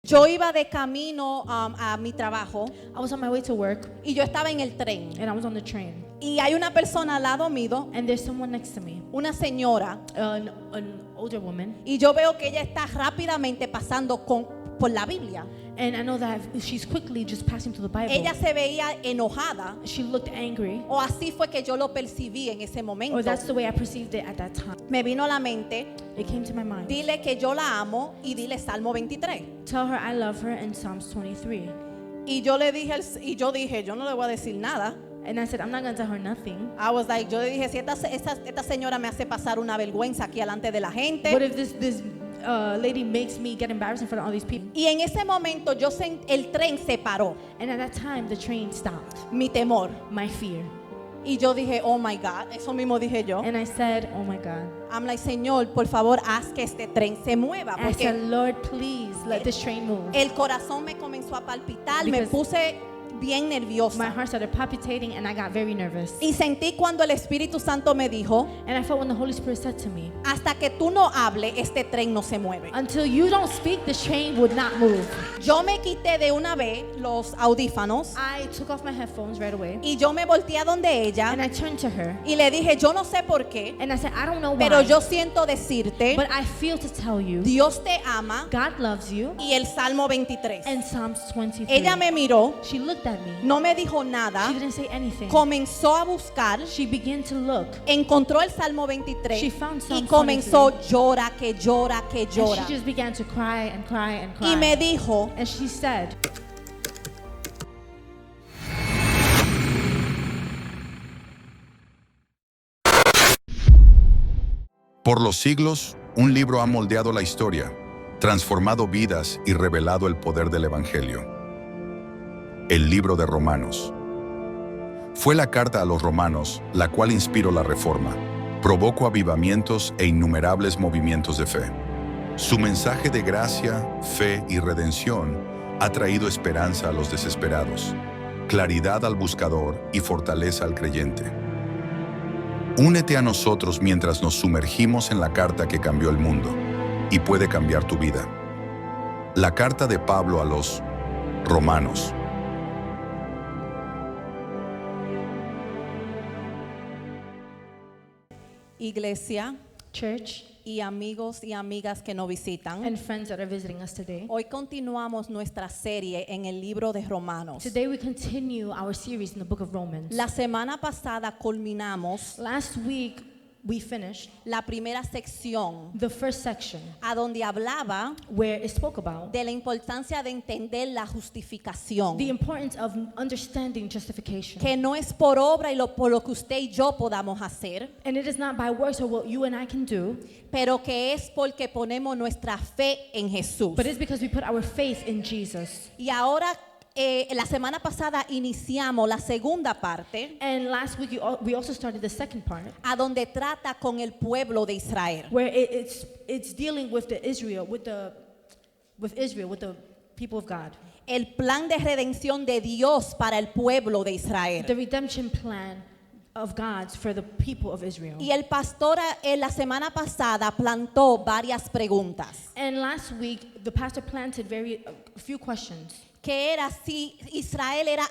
Yo iba de camino a mi trabajo I was on my way to work y yo estaba en el tren. and I was on the train. Y hay una persona al lado mío, And there's someone next to me, una señora, an older woman. y yo veo que ella está rápidamente pasando por la Biblia. And I know that she's quickly just passing through the Bible. Ella se veía enojada, She looked angry, o así fue que yo lo percibí en ese momento. or that's the way I perceived it at that time. Me vino a la mente, It came to my mind. dile que yo la amo y dile Salmo 23. Tell her I love her in Psalms 23. Y yo le dije, yo no le voy a decir nada. And I said, I'm not going to tell her nothing. I was like, yo le dije, si esta señora me hace pasar una vergüenza aquí delante de la gente. What if this lady makes me get embarrassed in front of all these people? Y en ese momento el tren se paró, And at that time, the train stopped. mi temor. My fear. Y yo dije, oh my God, eso mismo dije yo. And I said, oh my God. I'm like, Señor, por favor, haz que este tren se mueva. I said, Porque Lord, please let this train move. el corazón me comenzó a palpitar, me Because puse bien My nerviosa. heart started palpitating and I got very nervous. Y sentí cuando el Espíritu Santo me dijo, And I felt when the Holy Spirit said to me, hasta que tú no hables, este tren no se mueve. until you don't speak, this train would not move. Yo me quité de una vez los audífonos I took off my headphones right away y yo me volteé a donde ella and I turned to her y le dije, yo no sé por qué, and I said, I don't know pero why, yo siento decirte, but I feel to tell you, Dios te ama God loves you. y el Salmo 23. And Psalms 23. Ella me miró, She looked at me. no me dijo nada, She didn't say anything. comenzó a buscar, She began to look. encontró el Salmo 23 She found y Psalms comenzó llora, que llora, que And llora. she just began to cry and cry and cry. Y me dijo, And she said, Por los siglos, un libro ha moldeado la historia, transformado vidas y revelado el poder del Evangelio. El libro de Romanos. Fue la carta a los romanos la cual inspiró la Reforma, provocó avivamientos e innumerables movimientos de fe. Su mensaje de gracia, fe y redención ha traído esperanza a los desesperados, claridad al buscador y fortaleza al creyente. Únete a nosotros mientras nos sumergimos en la carta que cambió el mundo y puede cambiar tu vida. La carta de Pablo a los Romanos. iglesia church y amigos y amigas que nos visitan. and friends that are visiting us today. Hoy continuamos nuestra serie en el libro de Romanos. Today we continue our series in the book of Romans. La semana pasada culminamos Last week we finished la primera sección the first section a donde hablaba where it spoke about de la importancia de entender la justificación, the importance of understanding justification. que no es por obra y por lo que usted y yo podamos hacer, And it is not by works or what you and I can do, pero que es porque ponemos nuestra fe en Jesús. but it's because we put our faith in Jesus. Y ahora, la semana pasada iniciamos la segunda parte, And last week we also started the second part a donde trata con el pueblo de Israel. where it's dealing with Israel, with the people of God. El plan de redención de Dios para el pueblo de Israel. The redemption plan of God for the people of Israel. Y el pastor la semana pasada plantó varias preguntas, And last week the pastor planted a few questions. que era si Israel era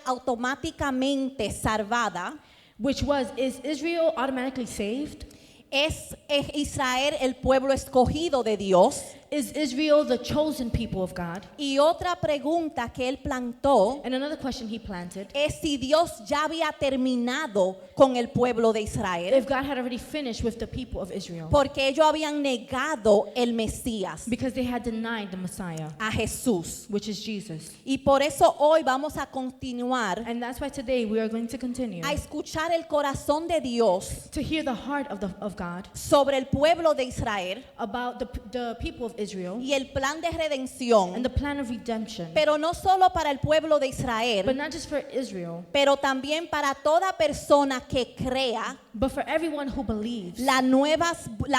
automáticamente salvada, Which was, is Israel automatically saved? es Israel el pueblo escogido de Dios. Is Israel the chosen people of God? Y otra pregunta que él plantó And another question he planted, es si Dios ya había terminado con el pueblo de Israel, if God had already finished with the people of Israel. porque ellos habían negado el Mesías, Because they had denied the Messiah, a Jesús. which is Jesus. Y por eso hoy vamos a continuar And that's why today we are going to continue a escuchar el corazón de Dios to hear the heart of God sobre el pueblo de Israel about the people of Israel y el plan de redención, and the plan of redemption. pero no solo para el pueblo de But Israel, not just for Israel, pero también para toda persona que crea but for everyone who believes las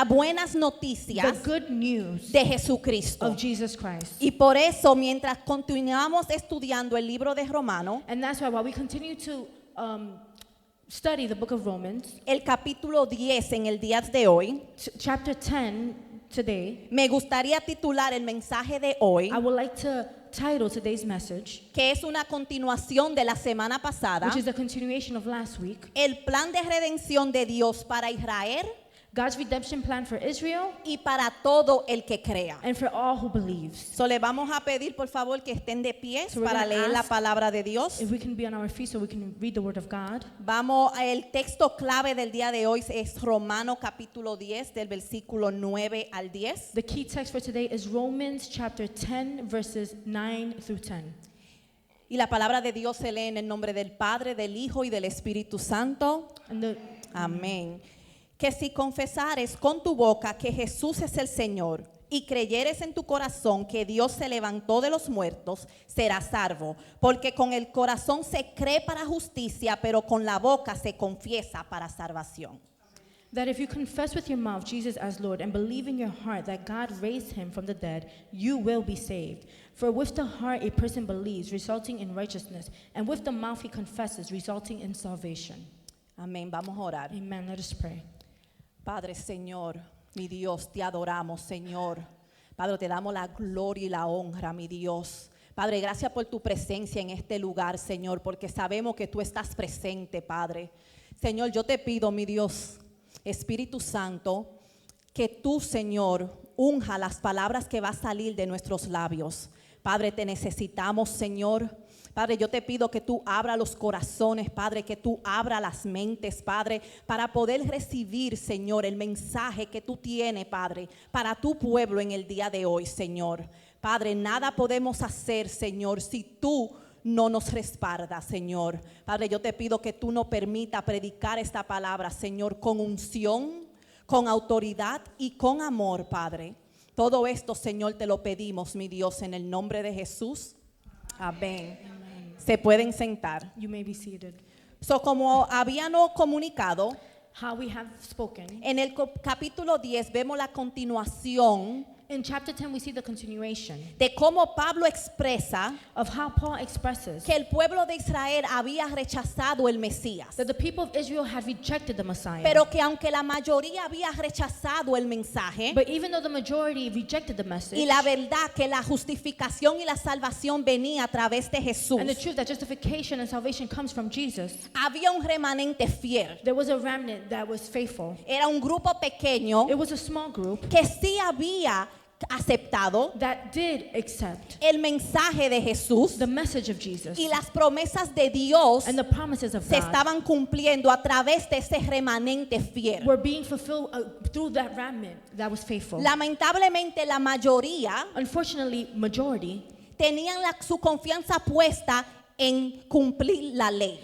buenas the noticias good news de Jesucristo. of Jesus Christ. Y por eso, mientras continuamos estudiando el libro de Romanos, And that's why while we continue to study the book of Romans, el capítulo 10 en el día de hoy, chapter 10 today, me gustaría titular el mensaje de hoy, I would like to title today's message, que es una continuación de la semana pasada, which is a continuation of last week, el plan de redención de Dios para Israel God's redemption plan for Israel y para todo el que crea. and for all who believes. So, le vamos a pedir por favor que estén de pie So we're para gonna leer la ask palabra de Dios. If we can be on our feet so we can read the word of God. Vamos, el texto clave del día de hoy es Romano capítulo 10 del versículo 9 al 10. The key text for today is Romans chapter 10, verses 9 through 10. Y la palabra de Dios se lee en el nombre del Padre, del Hijo y del Espíritu Santo. And the Amén. Que si confesares con tu boca que Jesús es el Señor y creyeres en tu corazón que Dios se levantó de los muertos, serás salvo. Porque con el corazón se cree para justicia, pero con la boca se confiesa para salvación. that if you confess with your mouth Jesus as Lord and believe in your heart that God raised him from the dead, you will be saved. For with the heart a person believes, resulting in righteousness, and with the mouth he confesses, resulting in salvation. Amén. Vamos a orar. Amen. Let us pray. Padre, Señor, mi Dios, te adoramos, Señor. Padre, te damos la gloria y la honra, mi Dios. Padre, gracias por tu presencia en este lugar, Señor, porque sabemos que tú estás presente, Padre. Señor, yo te pido, mi Dios, Espíritu Santo, que tú, Señor, unja las palabras que va a salir de nuestros labios. Padre, te necesitamos, Señor. Padre, yo te pido que tú abra los corazones, Padre, que tú abra las mentes, Padre, para poder recibir, Señor, el mensaje que tú tienes, Padre, para tu pueblo en el día de hoy, Señor. Padre, nada podemos hacer, Señor, si tú no nos respaldas, Señor. Padre, yo te pido que tú nos permitas predicar esta palabra, Señor, con unción, con autoridad y con amor, Padre. Todo esto, Señor, te lo pedimos, mi Dios, en el nombre de Jesús. Amén. Se pueden sentar. You may be seated. So, como habíamos comunicado, How we have spoken. en el capítulo 10 vemos la continuación In chapter 10, we see the continuation de cómo Pablo expresa of how Paul expresses que el pueblo de Israel había rechazado el Mesías. that the people of Israel had rejected the Messiah. Pero que aunque la mayoría había rechazado el mensaje But even though the majority rejected the message, y la verdad que la justificación y la salvación venía a través de Jesús, and the truth that justification and salvation comes from Jesus, había un remanente fiel. there was a remnant that was faithful. Era un grupo pequeño It was a small group que sí había aceptado that did accept el mensaje de Jesús the message of Jesus y las promesas de Dios and the promises of se God estaban cumpliendo a través de ese remanente fiel. were being fulfilled through that remnant that was faithful. Lamentablemente la mayoría Unfortunately, majority, tenían su confianza puesta en cumplir la ley.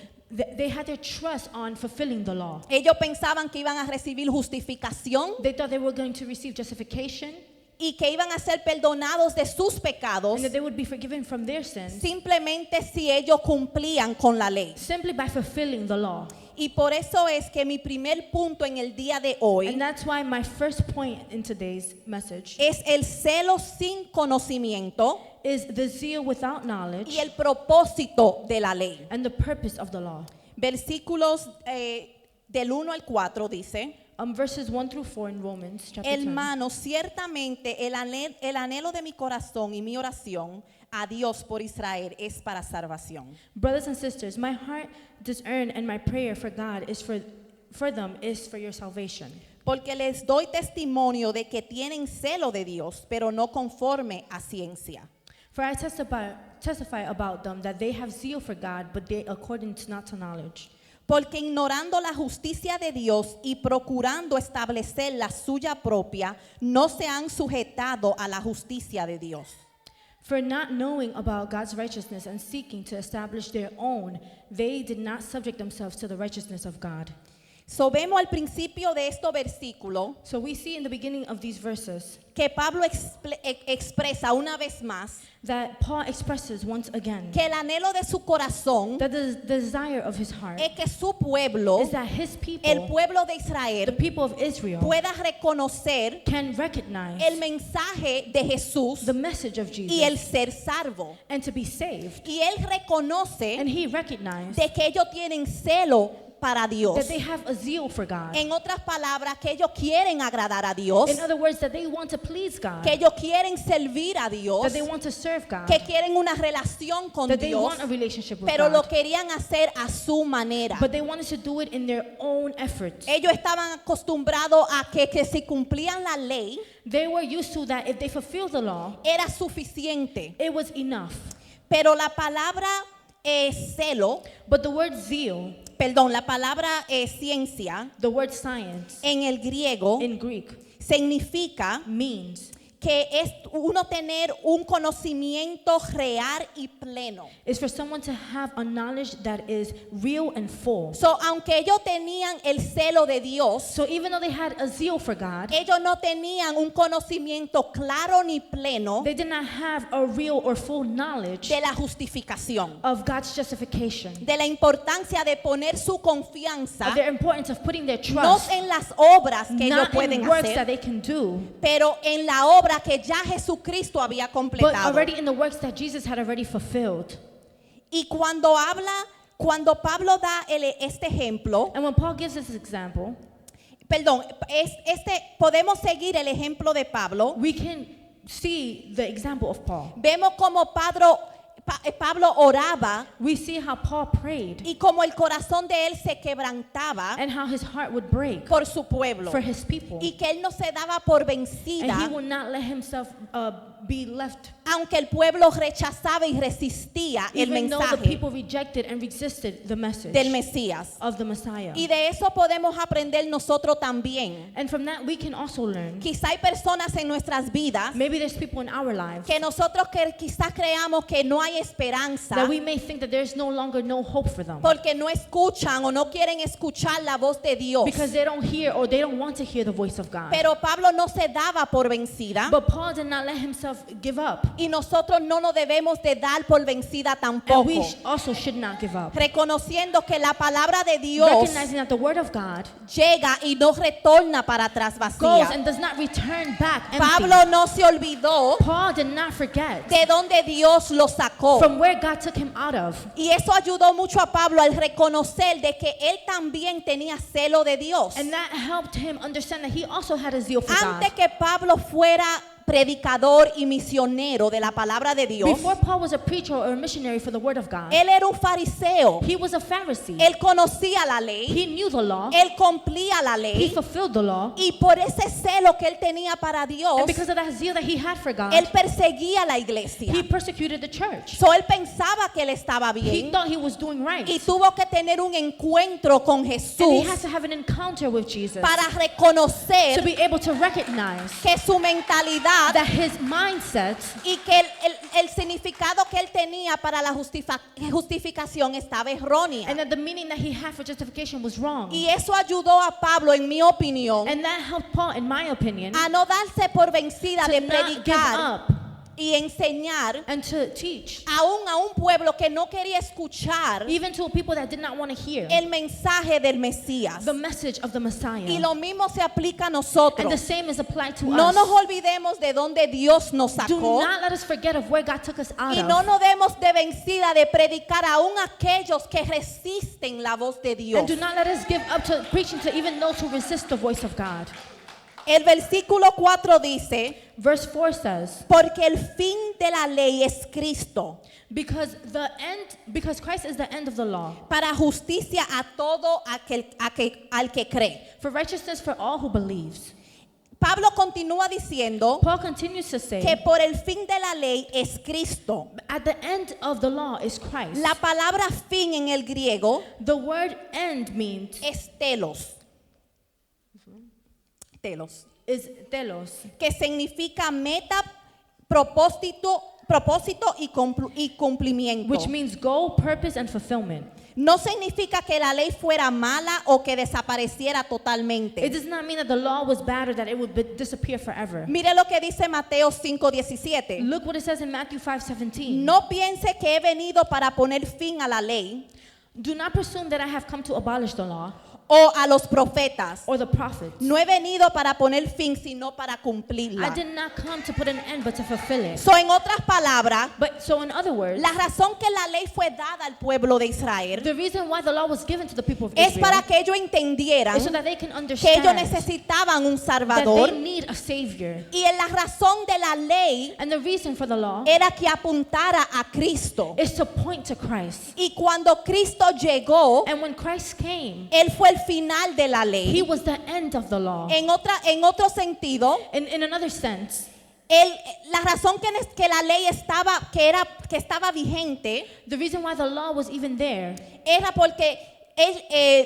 they had their trust on fulfilling the law. Ellos pensaban que iban a recibir justificación They thought they were going to receive justification y que iban a ser perdonados de sus pecados and that they would be forgiven from their sins simplemente si ellos cumplían con la ley. simply by fulfilling the law. Y por eso es que mi primer punto en el día de hoy And that's why my first point in today's message es el celo sin conocimiento is the zeal without knowledge y el propósito de la ley. and the purpose of the law. Versículos del 1 al 4 dice: Verses 1 through 4 in Romans chapter 10. Hermanos, ciertamente el anhelo de mi corazón y mi oración a Dios por Israel es para salvación. Brothers and sisters, my heart discern and my prayer for God is for them is for your salvation. Porque les doy testimonio de que tienen celo de Dios, pero no conforme a ciencia. For I testify about them that they have zeal for God, but they according to not to knowledge. Porque ignorando la justicia de Dios y procurando establecer la suya propia, no se han sujetado a la justicia de Dios. For not knowing about God's righteousness and seeking to establish their own, they did not subject themselves to the righteousness of God. So vemos al principio de este versículo So we see in the beginning of these verses que Pablo expresa una vez más that Paul expresses once again que el anhelo de su corazón that the desire of his heart es que su pueblo, is that his el people, pueblo de the Israel, people of Israel, pueda reconocer can recognize el mensaje de Jesús the message of y el Jesus ser salvo. and to be saved. Y él reconoce And he recognized de que ellos tienen celo para Dios. that they have a zeal for God. En otras palabras, que ellos quieren agradar a Dios, In other words, that they want to please God, que ellos quieren servir a Dios, that they want to serve God, que quieren una relación con that they Dios, want a relationship with pero lo God, querían hacer a su manera. but they wanted to do it in their own efforts. Ellos estaban acostumbrados a que si cumplían la ley They were used to that if they fulfilled the law, era suficiente. it was enough. Pero la palabra celo, But the word zeal, perdón, la palabra ciencia the word science, en el griego in Greek, significa means que es uno tener un conocimiento real y pleno. is for someone to have a knowledge that is real and full. So, aunque ellos tenían el celo de Dios, So even though they had a zeal for God, ellos no tenían un conocimiento claro ni pleno they did not have a real or full knowledge de la justificación, of God's justification, de la importancia de poner su confianza of the importance of putting their no trust en las obras que ellos not pueden in works hacer, that they can do, pero en la obra que ya Jesucristo había but completado. already in the works that Jesus had already fulfilled. Y cuando Pablo da este ejemplo, And when Paul gives this example, perdón, podemos seguir el ejemplo de Pablo. we can see the example of Paul. Vemos como Pablo oraba We see how Paul prayed y como el corazón de él se quebrantaba and how his heart would break por su pueblo for his people. y que él no se daba por And vencida, he would not let himself be left, aunque el pueblo rechazaba y resistía el even though the mensaje people rejected and resisted the message del Mesías. of the Messiah. Y de eso podemos aprender nosotros también. And from that we can also learn. Quizá hay personas en nuestras vidas Maybe there's people in our lives que nosotros quizás creamos que no hay esperanza that we may think that there's no longer no hope for them porque no escuchan o no quieren escuchar la voz de Dios. because they don't hear or they don't want to hear the voice of God. Pero Pablo no se daba por vencida But Paul did not let himself give up. y nosotros no nos debemos de dar por vencida And tampoco. we also should not give up. Reconociendo que la palabra de Dios Recognizing that the word of God llega y no retorna para atrás goes vacía. and does not return back empty. Pablo no se olvidó Paul did not forget de donde Dios lo sacó. from where God took him out of. Y eso ayudó mucho a Pablo al reconocer de que él también tenía celo de Dios. And that helped him understand that he also had a zeal for Antes God. que Pablo fuera predicador y misionero de la palabra de Dios, Before Paul was a preacher or a missionary for the word of God, él era un fariseo. he was a Pharisee. Él conocía la ley, He knew the law. él cumplía la He ley fulfilled the law. y por ese celo que él tenía para Dios, And because of that zeal that he had for God, él perseguía la iglesia. he persecuted the church. So él pensaba que él estaba He bien thought he was doing right. y tuvo que tener un encuentro con And he Jesús has to have an encounter with Jesus para to reconocer be able to recognize que su mentalidad that his mindset y que el significado que él tenía para la justificación estaba errónea. and that the meaning that he had for justification was wrong. Y eso ayudó a Pablo, en mi opinión, And that helped Paul, in my opinion, a no darse por vencida to de not give predicar up y enseñar and to teach, aún a un pueblo que no quería escuchar even to people that did not want to hear el mensaje del Mesías. the message of the Messiah. Y lo mismo se aplica a And the nosotros. same is applied to No us. nos olvidemos de donde Dios nos Do sacó not let us forget of where God took us out y no of. nos demos de vencida de predicar aún a aquellos que resisten la voz de Dios. And do not let us give up to preaching to even those who resist the voice of God. El versículo 4 dice, Verse 4 says, porque el fin de la ley es Cristo, because Christ is the end of the law, para justicia a todo al que cree. for righteousness for all who believes. Pablo continúa diciendo Paul continues to say, que por el fin de la ley es Cristo. at the end of the law is Christ. La palabra fin en el griego The word end means es telos, is telos, que significa meta, propósito y cumplimiento. which means goal, purpose, and fulfillment. No significa que la ley fuera mala o que desapareciera totalmente. It does not mean that the law was bad or that it would disappear forever. Mire lo que dice Mateo 5:17. Look what it says in Matthew 5:17. No piense que he venido para poner fin a la ley Do not presume that I have come to abolish the law o a los profetas. or the prophets. No he venido para poner fin, sino para I cumplirla. did not come to put an end, but to fulfill it. So, en otras palabras, But so, in other words, la razón que la ley fue dada al pueblo de Israel the reason why the law was given to the people of es Israel para que ellos entendieran is so that they can que ellos understand necesitaban un that Salvador. they need a savior. Y la razón de la ley And the reason for the law era que apuntara a Cristo. is to point to Christ. Y cuando Cristo llegó, And when Christ came, Él fue el final de la he ley. was the end of the law. En otro sentido, In another sense, la razón que la ley estaba vigente the reason why the law was even there era porque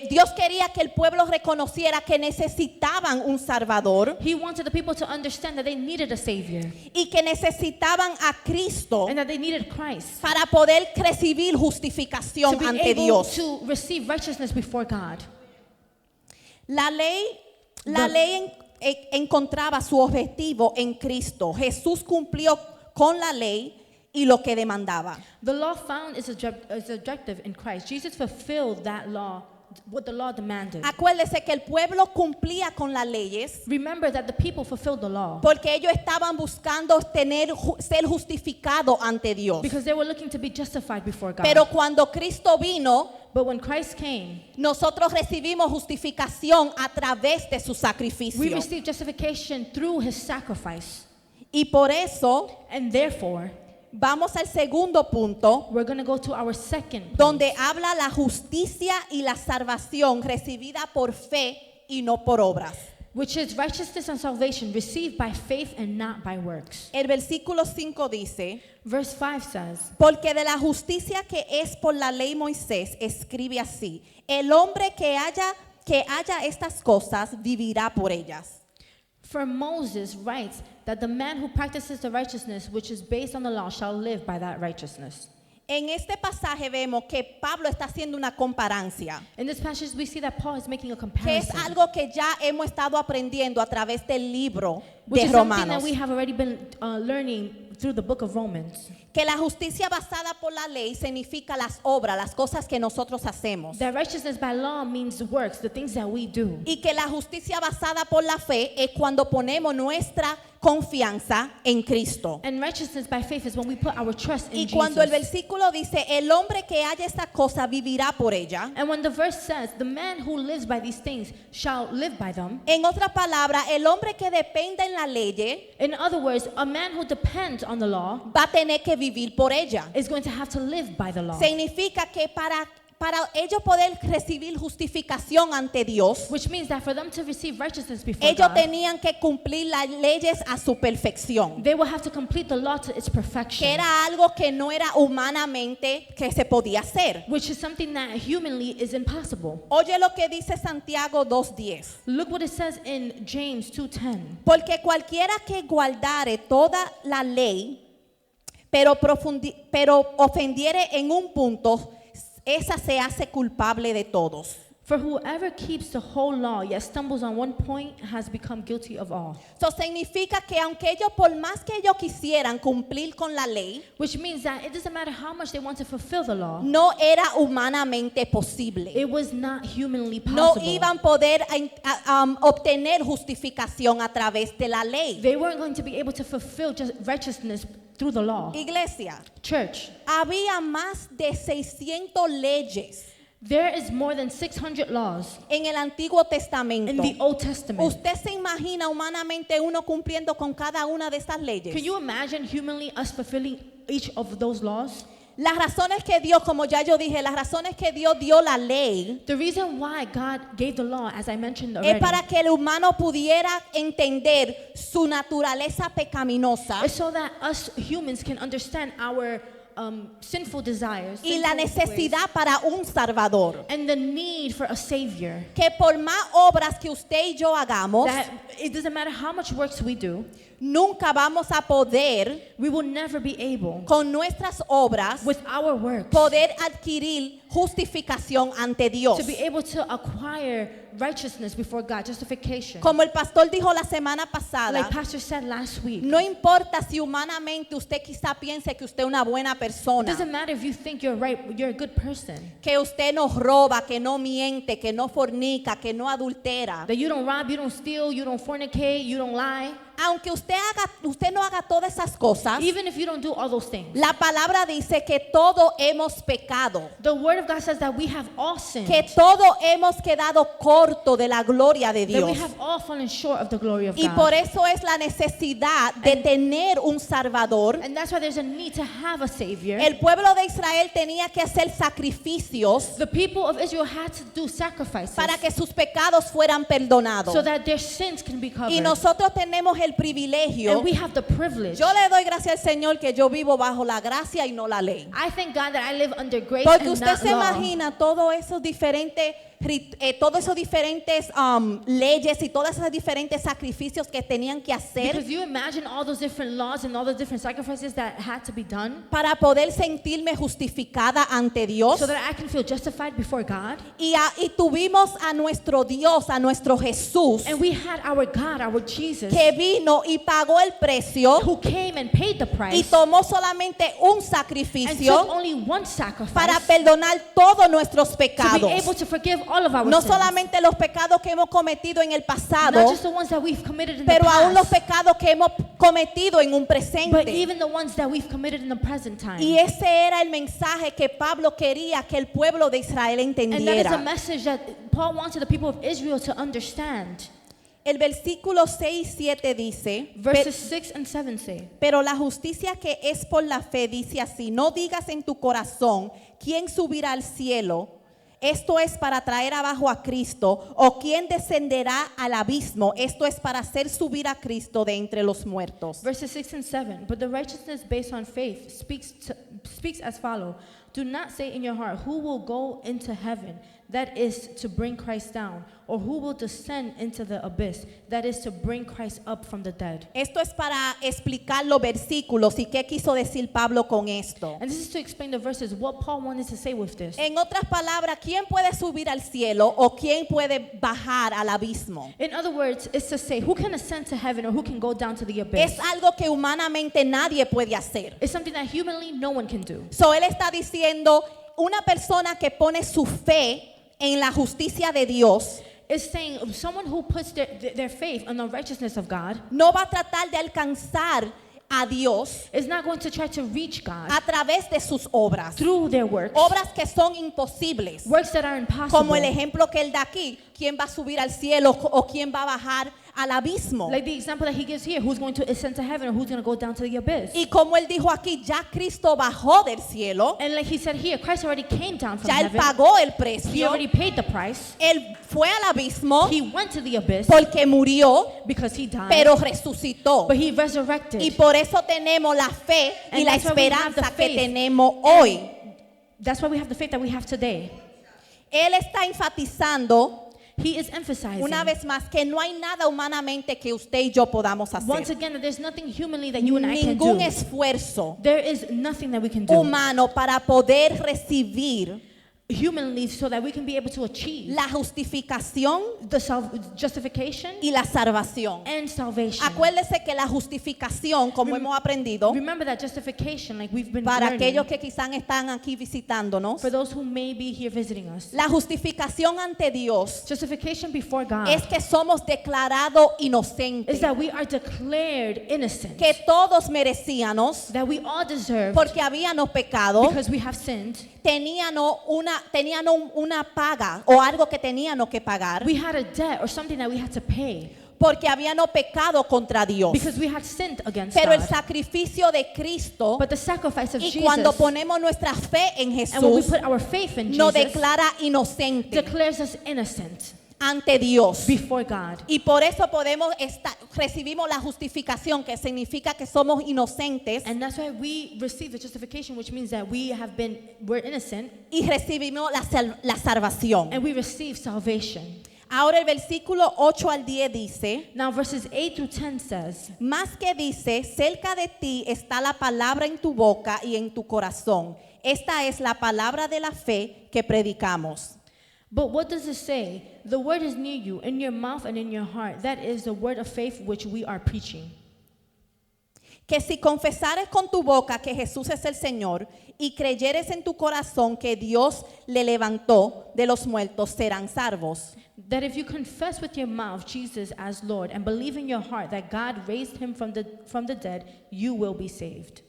Dios quería que el pueblo reconociera que necesitaban un Salvador he wanted the people to understand that they needed a savior y que necesitaban a Cristo and that they needed Christ para poder recibir to justificación be ante able Dios. to receive righteousness before God. La ley encontraba su objetivo en Cristo. Jesús cumplió con la ley y lo que demandaba. The law found its objective in Christ. Jesus fulfilled that law, what the law demanded. Acuérdese que el pueblo cumplía con las leyes Remember that the people fulfilled the law porque ellos estaban buscando ser justificados ante Dios. because they were looking to be justified before God. Pero cuando Cristo vino, But when Christ came, nosotros recibimos justificación a través de su we sacrificio. received justification through his sacrifice. Y por eso And therefore, vamos al segundo punto, we're going to go to our second point, donde habla la justicia y la salvación recibida por fe y no por obras. which is righteousness and salvation received by faith and not by works. El versículo 5 dice, Verse 5 says, porque de la justicia que es por la ley Moisés escribe así, el hombre que haya estas cosas vivirá por ellas. for Moses writes that the man who practices the righteousness which is based on the law shall live by that righteousness. En este pasaje vemos que Pablo está haciendo una comparancia, In this passage, we see that Paul is making a que es comparison, algo que ya hemos estado aprendiendo a través del libro which de is something Romanos, that we have already been learning through the book of Romans. que la justicia basada por la ley significa las obras, las cosas que nosotros hacemos, That righteousness by law means works, the things that we do. y que la justicia basada por la fe es cuando ponemos nuestra confianza en Cristo. And righteousness by faith is when we put our trust in Y cuando el Jesus. versículo dice, el hombre que haya esta cosa vivirá por ella, And when the verse says, the man who lives by these things shall live by them, en otra palabra, el hombre que dependa en la ley in other words, a man who depends on the law va a tener que vivir por ella. is going to have to live by the law. Significa que para ellos poder recibir justificación ante Dios, Which means that for them to receive righteousness before ellos God, tenían que cumplir las leyes a su perfección, they will have to complete the law to its que perfection, era algo que no era humanamente que se podía hacer. which is something that humanly is impossible. Oye lo que dice Santiago 2:10. Look what it says in James 2:10. Porque cualquiera que guardare toda la ley, pero ofendiere en un punto, esa se hace culpable de todos. For whoever keeps the whole law yet stumbles on one point has become guilty of all. Eso significa que aunque ellos, por más que ellos quisieran cumplir con la ley, Which means that it doesn't matter how much they want to fulfill the law, no era humanamente posible. it was not humanly No possible. iban a poder obtener justificación a través de la ley. They weren't going to be able to fulfill just righteousness through the law. Iglesia, Church, había más de 600 leyes there is more than 600 laws en el Antiguo in Testamento. the Old Testament. ¿Usted se imagina humanamente uno cumpliendo con cada una de estas leyes? Can you imagine humanly us fulfilling each of those laws? Las razones que Dios, como ya yo dije, las razones que Dios dio la ley The reason why God gave the law, as I mentioned es already, para que el humano pudiera entender su naturaleza pecaminosa is so that us humans can understand our sinful desires y la sinful ways, necesidad para un Salvador. and the need for a savior. Que por más obras que usted y yo hagamos, That it doesn't matter how much works we do, nunca vamos a poder we will never be able, con nuestras obras with our works, poder adquirir justificación ante Dios. to be able to acquire righteousness before God, justification. Como el pastor dijo la semana pasada, Like Pastor said last week, no importa si humanamente usted quizá piense que usted es una buena it persona, doesn't matter if you think you're right, you're a good person, que usted no roba, que no miente, que no fornica, que no adultera. that you don't rob, you don't steal, you don't fornicate, you don't lie. Aunque usted no haga todas esas cosas, Even if you don't do all those things, la palabra dice que todo hemos pecado, the Word of God says that we have all sinned, que todo hemos quedado corto de la gloria de that we Dios. have all fallen short of the glory of Y God. por eso es la necesidad de tener un Salvador. And that's why there's a need to have a Savior. El pueblo de Israel tenía que hacer sacrificios The people of Israel had to do sacrifices para que sus pecados fueran perdonados. so that their sins can be covered. Y nosotros tenemos el privilegio. And we have the privilege. Yo le doy gracias al Señor que yo vivo bajo la gracia y no la ley. I thank God that I live under grace Porque and usted not se law. imagina todos esos diferentes leyes y todos esos diferentes sacrificios que tenían que hacer Because you imagine all those different laws and all the different sacrifices that had to be done para poder sentirme justificada ante Dios. so that I can feel justified before God. Y tuvimos a nuestro Dios, a nuestro Jesús, And we had our God, our Jesus, que vino y pagó el precio who came and paid the y price tomó solamente un and took sacrificio only one sacrifice para perdonar todos nuestros to pecados. be able to forgive all of our No sins. solamente los pecados que hemos cometido en el Not pasado, just the ones that we've committed in the pero aún los past, pecados que hemos cometido en un but presente. even the ones that we've committed in the present time. Y ese era el mensaje que Pablo quería que el pueblo de Israel And that is a entendiera. message that Paul wanted the people of Israel to understand. El versículo 6 y 7 dice, Verses 6 and 7 say, pero la justicia que es por la fe dice así, no digas en tu corazón, ¿quién subirá al cielo? Esto es para traer abajo a Cristo, o quién descenderá al abismo. Esto es para hacer subir a Cristo de entre los muertos. verses 6 and 7, but the righteousness based on faith speaks as follow. Do not say in your heart, who will go into heaven? That is to bring Christ down. Or who will descend into the abyss? That is to bring Christ up from the dead. Esto es para explicar los versículos y qué quiso decir Pablo con esto. And this is to explain the verses, what Paul wanted to say with this. En otras palabras, ¿quién puede subir al cielo o quién puede bajar al abismo? In other words, it's to say, who can ascend to heaven or who can go down to the abyss? Es algo que humanamente nadie puede hacer. It's something that humanly no one can do. So él está diciendo, una persona que pone su fe en la justicia de Dios It's saying someone who puts their faith on the righteousness of God no va a tratar de alcanzar a Dios is not going to try to reach God a través de sus obras. through their works, Obras que son imposibles. works that are impossible. Como el ejemplo que él da aquí, ¿quién va a subir al cielo o quién va a bajar al abismo? Like the example that he gives here, who's going to ascend to heaven or who's going to go down to the abyss. Y como él dijo aquí, ya Cristo bajó del cielo, And like he said here, Christ already came down from ya él heaven. pagó el He precio, already paid the price. él fue al abismo He went to the abyss porque murió, because he died, pero resucitó. but he resurrected. Y por eso tenemos la fe y And la that's why we have the esperanza que faith. tenemos hoy. That's why we have the faith that we have today. Él está enfatizando He is emphasizing una vez más que no hay nada humanamente que usted y yo podamos once hacer. again that there's nothing humanly that you and I can Ningún do. esfuerzo There is nothing that we can do humano para poder recibir humanly so that we can be able to achieve la justificación the justification y la salvación. and salvation. Acuérdese que la justificación, como hemos aprendido, Remember that justification, like we've been para learning, aquellos que quizás están aquí visitándonos, for those who may be here visiting us, la justificación ante Dios justification before God es que somos declarados is inocentes, that we are declared innocent, que todos merecíamos that we all deserve porque habíamos pecado, because we have sinned. teníamos una paga o algo que teníamos que pagar, We had a debt or something that we had to pay porque habíamos pecado contra Dios. because we had sinned against Pero el God. sacrificio de Cristo But the sacrifice of y Jesus, cuando ponemos nuestra fe en and when we Jesús, put our faith in nos Jesus, declara inocente declares us innocent ante Dios. before God. Y por eso recibimos la justificación, que significa que somos inocentes, And that's why we receive the justification, which means that we're innocent, y recibimos la salvación. and we receive salvation. Ahora el versículo 8 al 10 dice, Now verses 8 through 10 says, más que dice, cerca de ti está la palabra en tu boca y en tu corazón. Esta es la palabra de la fe que predicamos. But what does it say? The word is near you, in your mouth and in your heart. That is the word of faith which we are preaching. Que si confesares con tu boca que Jesús es el Señor y creyeres en tu corazón que Dios le levantó de los muertos, serán salvos. That if you confess with your mouth Jesus as Lord and believe in your heart that God raised him from the dead, you will be saved.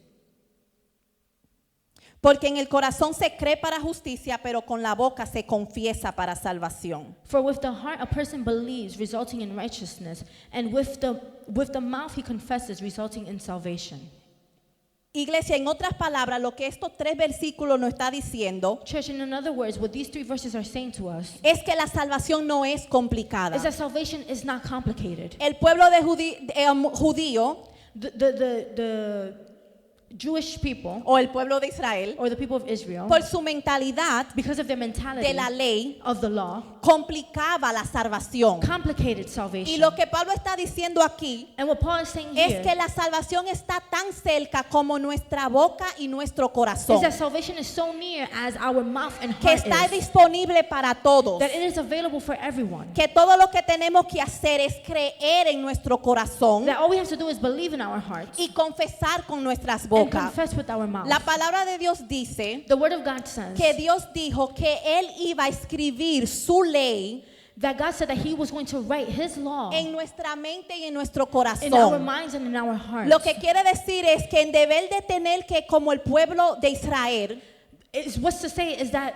Porque en el corazón se cree para justicia, pero con la boca se confiesa para salvación. For with the heart a person believes, resulting in righteousness, and with the mouth he confesses, resulting in salvation. Iglesia, en otras palabras, lo que estos 3 versículos nos está diciendo Church, in other words, what these 3 verses are saying to us es que la salvación no es complicada. is that salvation is not complicated. El pueblo de judío The Jewish people, o el pueblo de Israel, or the people of Israel, por su mentalidad because of their mentality de la ley, of the law, complicaba la salvación. complicated Y salvation. lo que Pablo está diciendo aquí And what Paul is saying es here que la salvación está tan cerca como nuestra boca y nuestro corazón, is that salvation is so near as our mouth and que heart está is, disponible para todos, that it is available for everyone. que todo lo que tenemos que hacer es creer en nuestro corazón That all we have to do is believe in our hearts y confesar con nuestras and bocas. confess with our mouth. La palabra de Dios dice The word of God says que Dios dijo que Él iba a escribir su ley that God said that he was going to write his law en nuestra mente y en nuestro in our corazón. minds and in our hearts. Lo que quiere decir es que en deber de tener que, como el pueblo de Israel, What's to say is that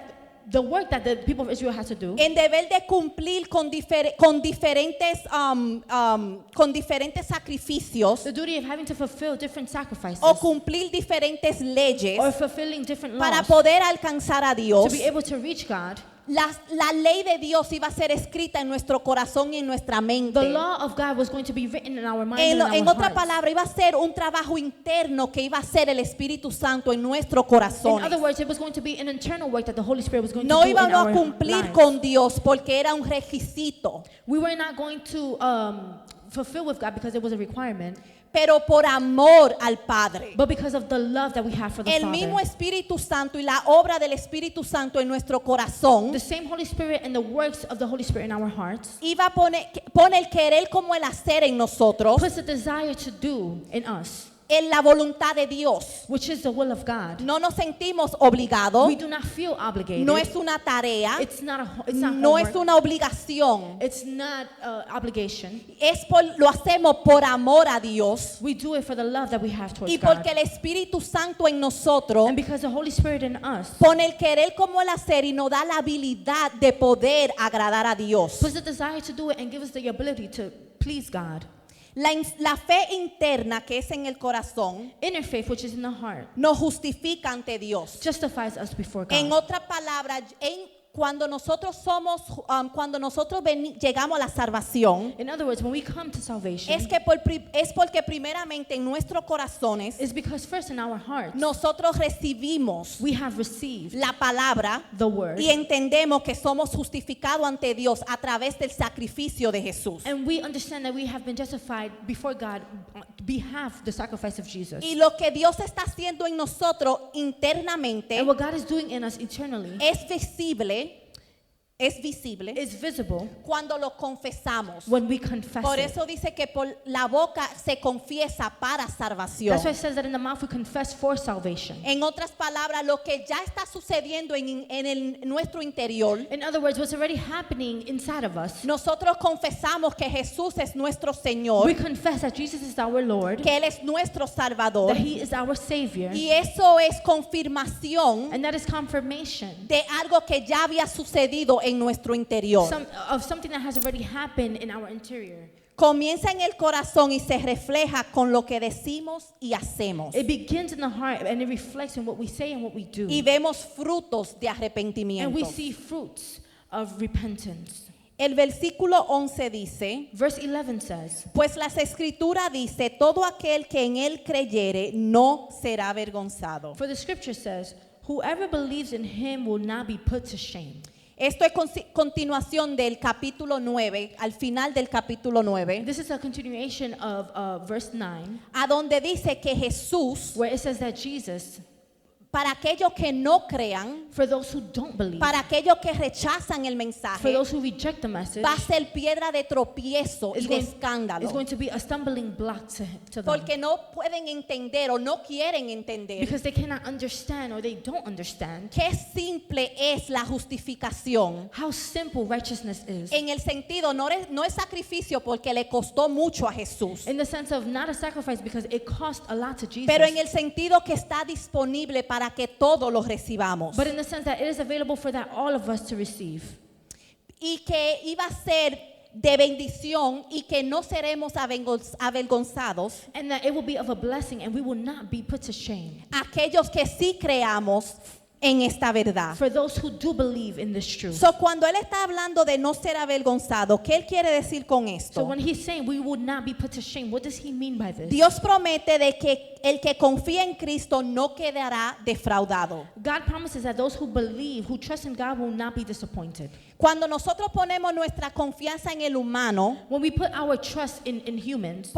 the work that the people of Israel has to do, en deber de cumplir con diferentes sacrificios the duty of having to fulfill different sacrifices o cumplir diferentes leyes or fulfilling different para laws poder alcanzar a to Dios, be able to reach God, la ley de Dios iba a ser escrita en nuestro corazón y en nuestra mente. the law of God was going to be written in our minds and in En our otra hearts. palabra, iba a ser un trabajo interno que iba a hacer el Espíritu Santo en nuestro In corazón. other words, it was going to be an internal work that the Holy Spirit was going No to do in íbamos our a cumplir lives. con Dios porque era un requisito, We were not going to fulfill with God because it was a requirement, pero por amor al Padre. but because of the love that we have for the El Father. mismo Espíritu Santo y la obra del Espíritu Santo en nuestro corazón The same Holy Spirit and the works of the Holy Spirit in our hearts iba a pone el querer como el hacer en nosotros, puts a desire to do in us, en la voluntad de Dios. which is the will of God. No nos sentimos obligados, We do not feel obligated. no es una tarea, It's not not no homework. es una obligación. It's not obligation. Lo hacemos por amor a Dios We do it for the love that we have towards y God. porque el Espíritu Santo en nosotros And because the Holy Spirit in us pone el querer como el hacer y nos da la habilidad de poder agradar a Dios. puts the desire to do it and gives us the ability to please God. La fe interna que es en el corazón Inner faith, which is in the heart, nos justifica ante Dios. justifies us before En God. otras palabras, cuando nosotros llegamos a la salvación, In other words, when we come to salvation, es porque primeramente en nuestros corazones it's because first in our hearts nosotros recibimos we have received la palabra the word, y entendemos que somos justificados ante Dios a través del sacrificio de Jesús. and we understand that we have been justified before God on behalf the sacrifice of Jesus. Y lo que Dios está haciendo en nosotros internamente And what God is doing in us eternally es visible is visible cuando lo confesamos. when we confess Por it. eso dice que por la boca se confiesa para salvación. That's why it says that in the mouth we confess for salvation. En otras palabras, lo que ya está sucediendo en nuestro interior, In other words, what's already happening inside of us, nosotros confesamos que Jesús es nuestro Señor, we confess that Jesus is our Lord, que Él es nuestro Salvador, that He is our Savior, y eso es confirmación and that is confirmation de algo que ya había sucedido en nuestro interior. of something that has already happened in our interior. Comienza en el corazón y se refleja con lo que decimos y hacemos. It begins in the heart and it reflects in what we say and what we do. Y vemos frutos de And arrepentimiento. we see fruits of repentance. El versículo 11 dice, Verse 11 says, pues las escrituras dice, todo aquel que en él creyere no será avergonzado. for the scripture says, whoever believes in Him will not be put to shame. Esto es continuación del capítulo 9, al final del capítulo 9, This is a continuation of verse 9, a donde dice que Jesús, where it says that Jesus, para aquellos que no crean, for those who don't believe, para aquellos que rechazan el for mensaje, those who reject the message, va a ser piedra de tropiezo y is de going, escándalo. is going to be a stumbling block to them. Porque no pueden entender o no quieren entender Because they cannot understand or they don't understand qué simple es la justificación. how simple righteousness is. En el sentido, no es sacrificio porque le costó mucho a Jesús, In the sense of not a sacrifice because it cost a lot to Jesus. pero en el sentido que está disponible para que todos los recibamos. But in the sense that it is available for that all of us to receive. Y que iba a ser de bendición y que no seremos avergonzados And that it will be of a blessing and we will not be put to shame. aquellos que sí creamos en esta verdad. For those who do believe in this truth. So, cuando él está hablando de no ser avergonzado, ¿qué él quiere decir con So esto? when he's saying we would not be put to shame, what does he mean by this? Dios promete de que el que confía en Cristo no quedará defraudado. God promises that those who believe, who trust in God, will not be disappointed. Cuando nosotros ponemos nuestra confianza en el humano, When we put our trust in humans,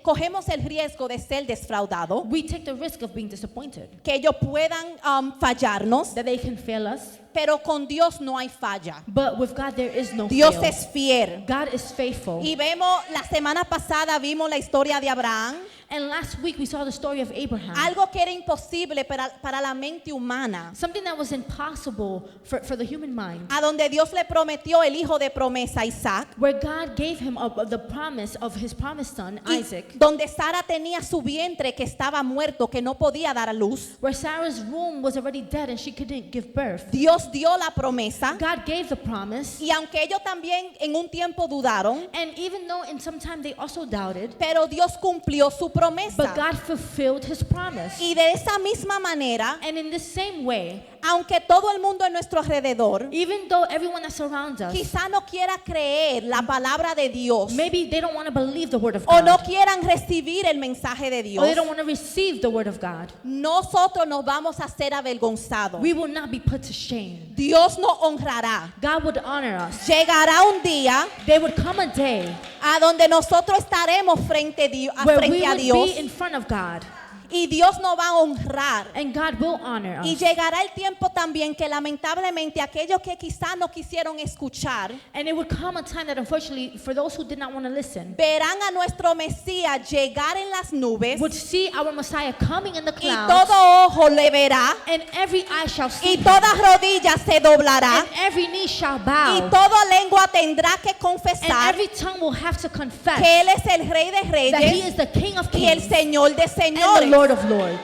cogemos el riesgo de ser defraudado, we take the risk of being disappointed. que ellos puedan fallarnos, That they can fail us. pero con Dios no hay falla. But with God there is no Dios fail. es fiel. God is faithful. Y la semana pasada vimos la historia de Abraham, And last week we saw the story of Abraham. algo que era imposible para la mente humana, Something that was impossible for the human mind. a donde Dios le prometió el hijo de promesa a Isaac, Where God gave him the promise of his promised son, y Isaac. donde Sara tenía su vientre que estaba muerto, que no podía dar a luz. Where Sarah's womb was already dead and she couldn't give birth. Dios dio la promesa, God gave the promise. y aunque ellos también en un tiempo dudaron, And even though in some time they also doubted, pero Dios cumplió su but promesa. God fulfilled his promise. Y de esa misma manera, And in the same way, aunque todo el mundo a nuestro alrededor even though everyone that surrounds us, quizá no quiera creer la palabra de Dios, maybe they don't want to believe the word of o no God, quieran recibir el mensaje de or Dios, they don't want to receive the word of God, nosotros nos vamos a ser avergonzados. we will not be put to shame. Dios nos honrará. God would honor us. Llegará un día There would come a day a donde nosotros estaremos frente where we a would Dios, be in front of God, y Dios nos va a honrar. and God will honor Y us. llegará el tiempo también que lamentablemente aquellos que quizás no quisieron escuchar And it would come a time that unfortunately, for those who did not want to listen, verán a nuestro Mesías llegar en las nubes, would see our Messiah coming in the y clouds, todo ojo le verá, and every eye shall see y him, toda rodilla se doblará, and every knee shall y bow, toda lengua tendrá que and confesar every tongue will have to confess que Él es el Rey de that He Reyes is the King of y el Kings Señor de and the Señores. Lord of Lords.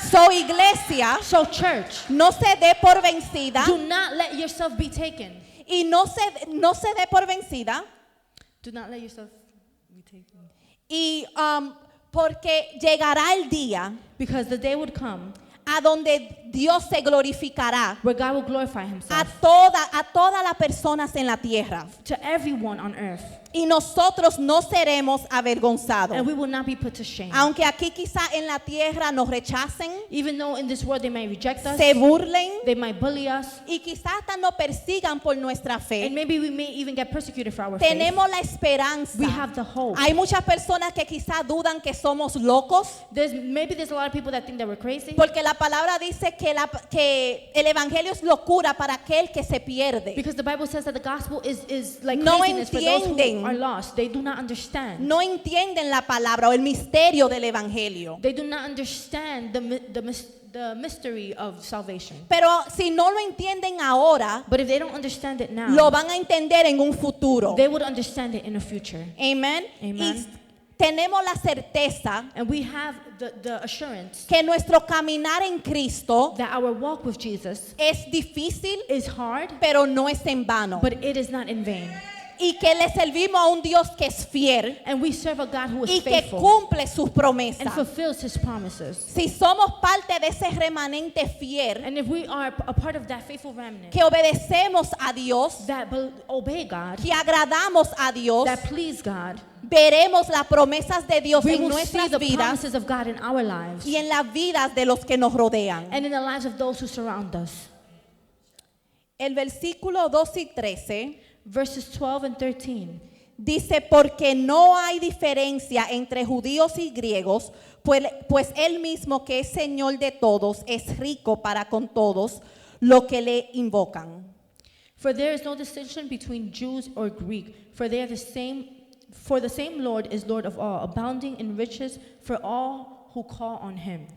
So, iglesia, So church, no se dé por vencida, do not let yourself be taken. y no se dé por vencida, Do not let yourself be taken. y porque llegará el día Because the day would come a donde Dios se glorificará where God will glorify a Himself todas las personas en la tierra, to everyone on earth, y nosotros no seremos avergonzados. and we will not be put to shame. Aunque aquí quizá en la tierra nos rechacen, Even though in this world they might reject us, se burlen, they might bully us, y quizás hasta nos persigan por nuestra and fe, maybe we may even get persecuted for our faith. tenemos la esperanza. We have the hope. Hay muchas personas que quizás dudan que somos locos, Maybe there's a lot of people that think that we're crazy, porque la palabra dice que el evangelio es locura para aquel que se pierde. because the Bible says that the gospel is like No craziness for those entienden. who are lost. They do not understand. No entienden la palabra o el misterio del evangelio. They do not understand the mystery of salvation. Pero si no lo entienden ahora, But if they don't understand it now, lo van a entender en un futuro. they would understand it in the future. Amen. Amen. Y tenemos la certeza And we have the assurance que nuestro caminar en Cristo that our walk with Jesus es difícil, is hard, pero no es en vano. but it is not in vain. Y que le servimos a un Dios que es fiel And we serve a God who is y que faithful cumple sus and promesas. fulfills His promises. Si somos parte de ese remanente fiel And if we are a part of that faithful remnant que obedecemos a Dios, that obey God, que agradamos a Dios, that please God, veremos las promesas de Dios we en will see nuestras the vidas promises of God in our lives y en las vidas de los que nos rodean. and in the lives of those who surround us. El versículo 2 y 13 verses 12 and 13. dice, porque no hay diferencia entre judíos y griegos, pues él mismo que es Señor de todos es rico para con todos los que le invocan. For there is no distinction between Jews or Greek, for they are the same. For the same Lord is Lord of all, abounding in riches for all who call on him.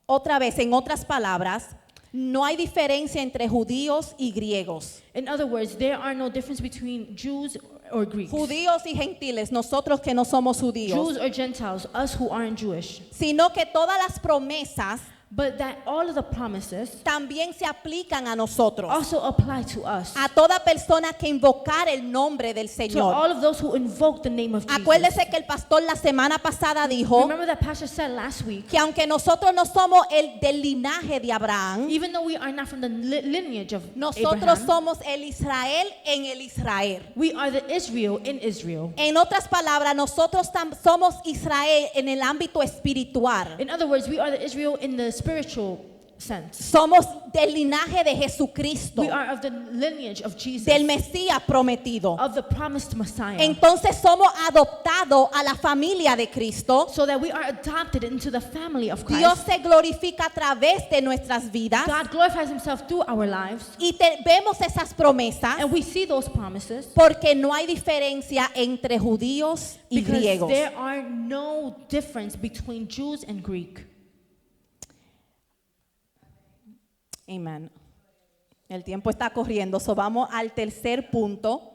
Otra vez, en otras palabras, no hay diferencia entre judíos y griegos. In other words, there are no difference between Jews or Greeks. Judíos y gentiles, nosotros que no somos judíos, Jews or Gentiles, us who aren't Jewish. sino que todas las promesas But that all of the promises también se aplican a nosotros, also apply to us. a toda persona que invocar el nombre del To Señor. all of those who invoke the name of Jesus. Acuérdese que el pastor la semana pasada dijo Remember that pastor said last week, que aunque nosotros no somos el del linaje de Abraham, even though we are not from the lineage of nosotros Abraham, somos el Israel en el Israel. we are the Israel in Israel. En otras palabras, nosotros somos Israel en el ámbito espiritual. In other words, we are the Israel in the spiritual sense. Somos del linaje de Jesucristo, We are of the lineage of Jesus, del Mesías prometido. of the promised Messiah. Entonces somos adoptados a la familia de Cristo. So that we are adopted into the family of Dios Christ. se glorifica a través de nuestras vidas God glorifies himself through our lives. y vemos esas promesas And we see those promises porque no hay diferencia entre judíos y because griegos. there are no difference between Jews and Greek. Amén. El tiempo está corriendo, so vamos al tercer punto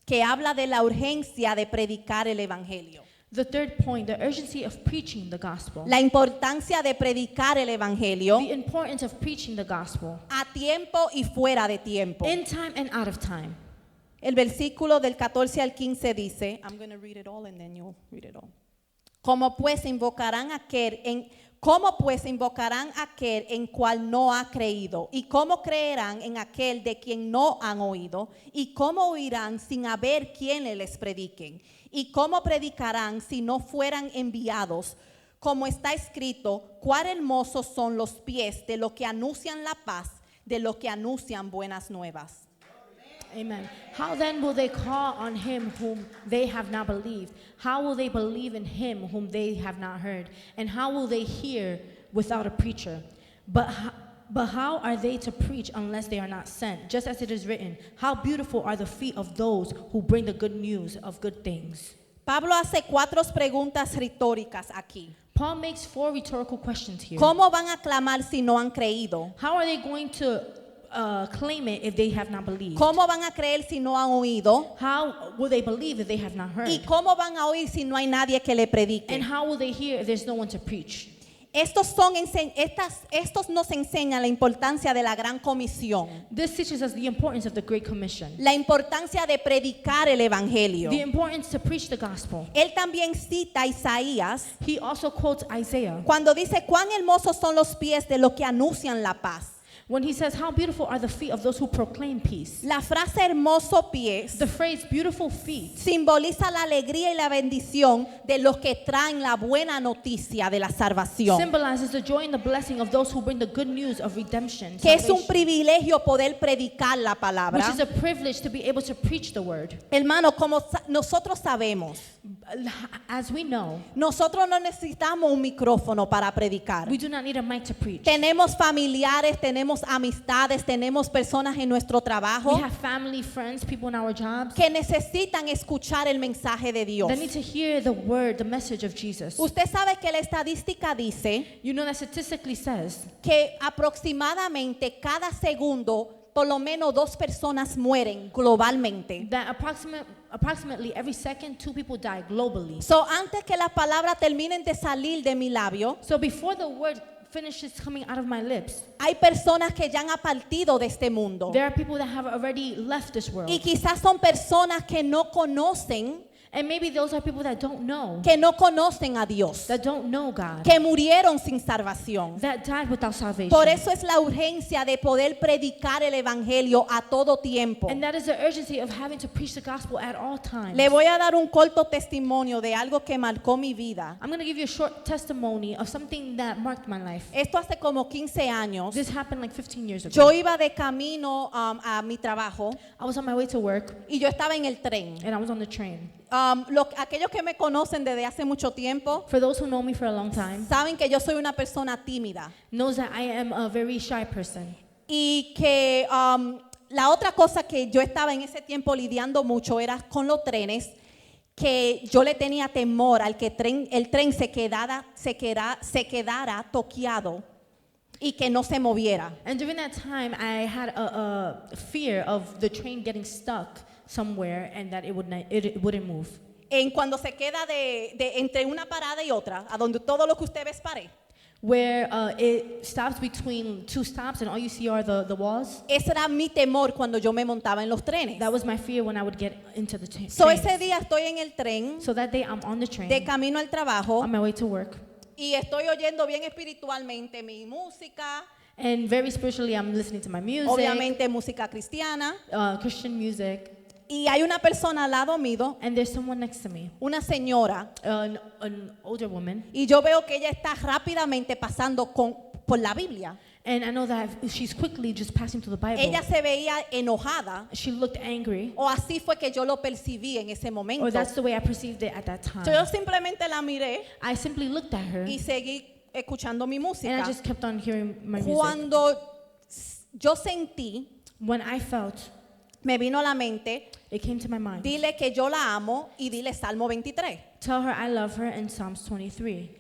que habla de la urgencia de predicar el evangelio. The third point, the urgency of preaching the gospel. La importancia de predicar el evangelio The importance of preaching the gospel a tiempo y fuera de tiempo. in time and out of time. El versículo del 14 al 15 dice, I'm going to read it all and then you'll read it all. ¿Cómo pues invocarán aquel en cual no ha creído? ¿Y cómo creerán en aquel de quien no han oído? ¿Y cómo oirán sin haber quienes les prediquen? ¿Y cómo predicarán si no fueran enviados? Como está escrito, cuán hermosos son los pies de los que anuncian la paz, de los que anuncian buenas nuevas. Amen. How then will they call on him whom they have not believed? How will they believe in him whom they have not heard? And how will they hear without a preacher? But how are they to preach unless they are not sent? Just as it is written, how beautiful are the feet of those who bring the good news of good things. Pablo hace 4 preguntas retóricas aquí. Paul makes 4 rhetorical questions here. ¿Cómo van a clamar si no han creído? How are they going to claim it if they have not believed? ¿Cómo van a creer si no han oído? How will they believe if they have not heard? ¿Y cómo van a oír si no hay nadie que le predique? And how will they hear if there's no one to preach? Estos nos enseñan la importancia de la gran comisión, This teaches us the importance of the Great Commission, la importancia de predicar el evangelio. the importance to preach the gospel. Él también cita a Isaías He also quotes Isaiah cuando dice cuán hermosos son los pies de los que anuncian la paz. when he says, how beautiful are the feet of those who proclaim peace. La frase hermoso pies The phrase beautiful feet simboliza la alegría y la bendición de los que traen la buena noticia de la salvación. symbolizes the joy and the blessing of those who bring the good news of redemption, Que es un salvation, privilegio poder predicar la which palabra. is a privilege to be able to preach the word. Hermano, como nosotros sabemos, As we know, nosotros no necesitamos un micrófono para predicar. we do not need a mic to preach. Tenemos familiares, tenemos amistades, tenemos personas en nuestro trabajo We have family, friends, people in our jobs que necesitan escuchar el mensaje de Dios. that need to hear the word, the message of Jesus. Usted sabe que la estadística dice You know that statistically says que aproximadamente cada segundo por lo menos 2 personas mueren globalmente. that approximately every second 2 people die globally. So, antes que las palabras terminen de salir de mi labio, So before the word finishes coming out of my lips, hay personas que ya han partido de este mundo. there are people that have already left this world. Y quizás son personas que no conocen And maybe those are people that don't know, que no conocen a Dios, that don't know God, que murieron sin salvación. that died without salvation. Por eso es la urgencia de poder predicar el evangelio a todo tiempo. And that is the urgency of having to preach the gospel at all times. Le voy a dar un corto testimonio de algo que marcó mi vida. I'm going to give you a short testimony of something that marked my life. Esto hace como 15 años. This happened like 15 years ago. Yo iba de camino a mi trabajo I was on my way to work y yo estaba en el tren. and I was on the train. Aquellos que me conocen desde hace mucho tiempo For those who know me for a long time, saben que yo soy una persona tímida knows that I am a very shy person. y que la otra cosa que yo estaba en ese tiempo lidiando mucho era con los trenes, que yo le tenía temor al que el tren se quedara toqueado y que no se moviera. And during that time, I had a fear of the train getting stuck somewhere and that it wouldn't move. Cuando se queda entre una parada y otra, a donde todo lo que usted ve es pared. Where it stops between two stops and all you see are the walls. Ese era mi temor cuando yo me montaba en los trenes. That was my fear when I would get into the train. So ese día estoy en el tren, So that day I'm on the de train, camino al trabajo, on my way to work. y estoy oyendo bien espiritualmente mi música, And very spiritually, I'm listening to my music, obviamente música cristiana, Christian music. y hay una persona al lado mío, And there's someone next to me, una señora, an older woman. y yo veo que ella está rápidamente pasando por la Biblia. And I know that she's quickly just passing through the Bible. Ella se veía enojada, She looked angry, o así fue que yo lo percibí en ese momento. or that's the way I perceived it at that time. Yo simplemente la miré I simply looked at her y seguí escuchando mi and I música. just kept on hearing my music. Cuando yo sentí, When I felt, me vino a la mente, it came to my mind. dile que yo la amo y dile Salmo 23. Tell her I love her in Psalms 23.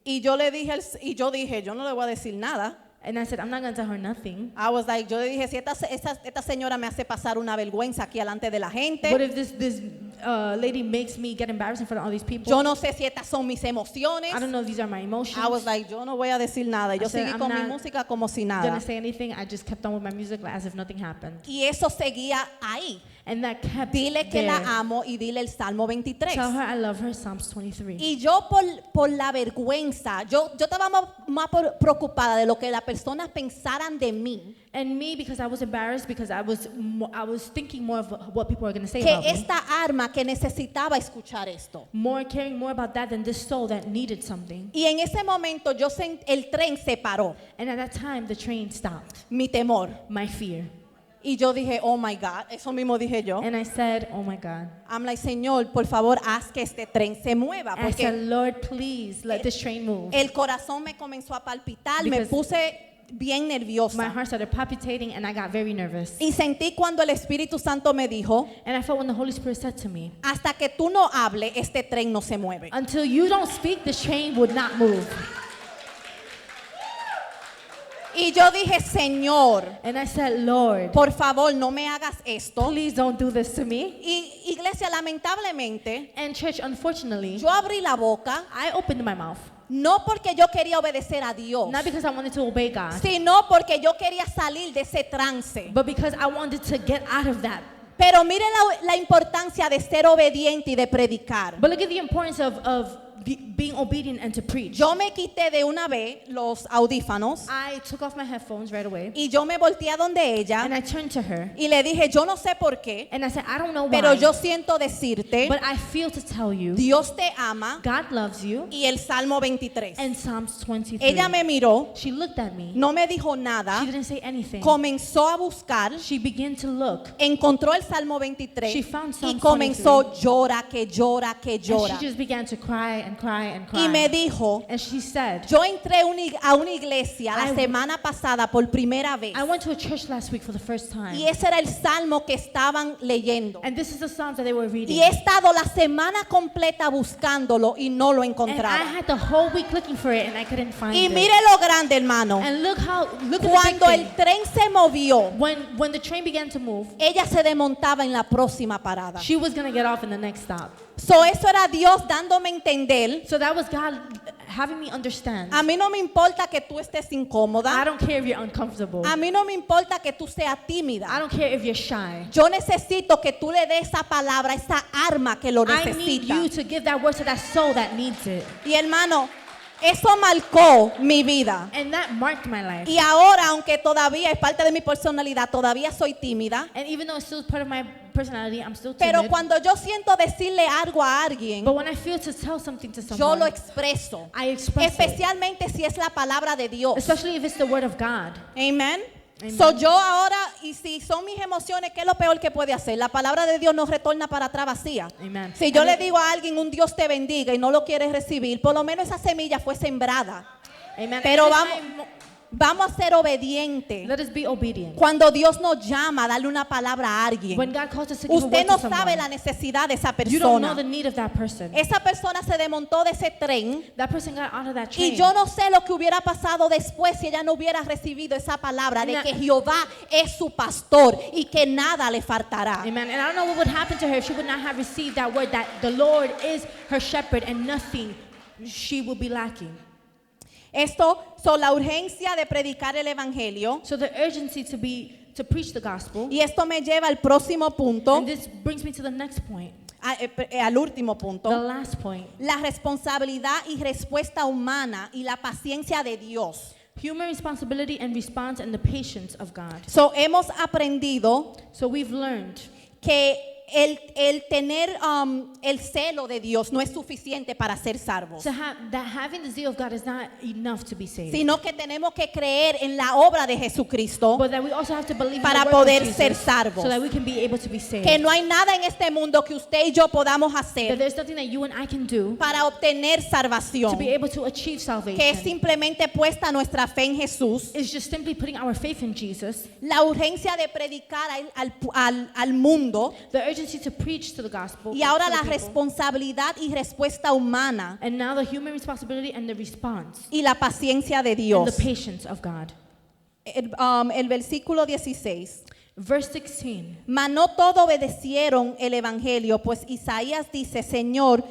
Y yo dije, yo no le voy a decir nada. And I said, I'm not going to tell her nothing. Yo le dije, si esta señora me hace pasar una vergüenza aquí delante de la What gente, if this lady makes me get embarrassed in front of all these people? yo no sé si estas son mis emociones. I don't know if these are my emotions. Yo no voy a decir nada. Yo I said, seguí I'm con mi not música como si Didn't nada. say anything. I just kept on with my music as if nothing happened. Y eso seguía ahí. And that kept Dile que there. la amo y dile el Salmo 23. Tell her I love her, Psalms 23. Y yo por la vergüenza, yo estaba más preocupada de lo que las personas pensaran de mí, And me, because I was embarrassed, because I was thinking more of what people are going to say que about me. esta arma que necesitaba escuchar esto. Caring more about that than this soul that needed something. Y en ese momento el tren se paró, And at that time, the train stopped. mi temor. My fear. Y yo dije, oh my God, eso mismo dije yo. And I said, oh my God. I'm like, Señor, por favor, haz que este tren se mueva. I said, Porque Lord, please let this train move. el corazón me comenzó a palpitar, me Because puse bien My nerviosa. heart started palpitating and I got very nervous. Y sentí cuando el Espíritu Santo me dijo, And I felt when the Holy Spirit said to me, hasta que tú no hables, este tren no se mueve. until you don't speak, this train would not move. Y yo dije, Señor, And I said, Lord, por favor, no me hagas esto. please don't do this to me. Y iglesia, lamentablemente, And church, unfortunately, yo abrí la boca, I opened my mouth. no porque yo quería obedecer a Dios, Not because I wanted to obey God, sino porque yo quería salir de ese trance. but because I wanted to get out of that. Pero miren la importancia de ser obediente y de predicar. But look at the importance of being obedient and to preach. Yo me quité de una vez los audífonos I took off my headphones right away y yo me volteé a donde ella and I turned to her y le dije, yo no sé por qué, and I said, I don't know pero why, yo siento decirte, but I feel to tell you, Dios te ama, God loves you. y el Salmo 23. And Psalms 23. Ella me miró, She looked at me. no me dijo nada, She didn't say anything. comenzó a buscar, She began to look. encontró el Salmo 23 She found y Psalm comenzó llora, que llora, que And llora. she just began to cry and cry and cry. Y me dijo, And she said, yo entré a una iglesia la I- semana pasada por primera vez I went to a church last week for the first time. y ese era el salmo que estaban leyendo. And this is the Psalms that they were reading. Y he estado la semana completa buscándolo y no lo And I encontraba. had the whole week looking for it and I couldn't find Y it. mire lo grande, hermano. And look at the Cuando big el thing. tren se movió, When the train began to move, ella se desmontaba en la próxima parada. she was going to get off in the next stop. So eso era Dios dándome a entender So that was God having me understand. A mí no me importa que tú estés I incómoda. don't care if you're uncomfortable. A mí no me importa que tú seas I tímida. don't care if you're shy. Yo necesito que tú le des esa palabra, esa arma que lo I need necesita. you to give that word to that soul that needs it. Y hermano, eso marcó mi vida. And that marked my life. Y ahora, aunque todavía es parte de mi personalidad, todavía soy tímida. And even though it's still part of my personality, I'm still Pero timid. cuando yo siento decirle algo a alguien, But when I feel to tell something to yo someone, lo expreso. I express it. Especialmente si es la palabra de Dios. Especially if it's the word of God. Amen. Amen. So yo ahora, y si son mis emociones, ¿qué es lo peor que puede hacer? La palabra de Dios no retorna para atrás vacía. Amen. Si yo And le it- digo a alguien un Dios te bendiga y no lo quieres recibir, por lo menos esa semilla fue sembrada. Amen. Pero And vamos, vamos a ser obedientes. let us be obedient. Cuando Dios nos llama a darle una palabra a alguien, When God calls us to give a usted word no no to sabe someone, la necesidad de esa you don't know persona. the need of that person. Esa persona se desmontó de ese tren That person got out of that train. y yo no sé lo que hubiera pasado después si ella no hubiera recibido esa palabra de Na- que Jehová es su pastor y que nada le faltará. Amen. And I don't know what would happen to her if she would not have received that word that the Lord is her shepherd and nothing she will be lacking. Esto son la urgencia de predicar el evangelio So the urgency to preach the gospel. y esto me lleva al próximo punto, And this brings me to the next point, al último the punto. last point. La responsabilidad y respuesta humana y la paciencia de Dios. Human responsibility and response and the patience of God. So, hemos aprendido So we've learned que el tener el celo de Dios no es suficiente para ser salvos, to have that having the zeal of God is not enough to be saved. sino que tenemos que creer en la obra de Jesucristo, But that we also have to believe para in the poder work of ser Jesus salvos. so that we can be able to be saved. que no hay nada en este mundo que usted y yo podamos That hacer there's nothing that you and I can do para obtener to salvación, be able to achieve que es salvation. simplemente puesta nuestra fe en Jesús. It's just simply putting our faith in Jesus. La urgencia de predicar al mundo The urgency to preach to the gospel. y ahora to the la people. responsabilidad y respuesta humana And now the human responsibility and the response y la paciencia de and Dios. the patience of God. El versículo 16. Verse 16. Mas no todos obedecieron el evangelio, pues Isaías dice, Señor,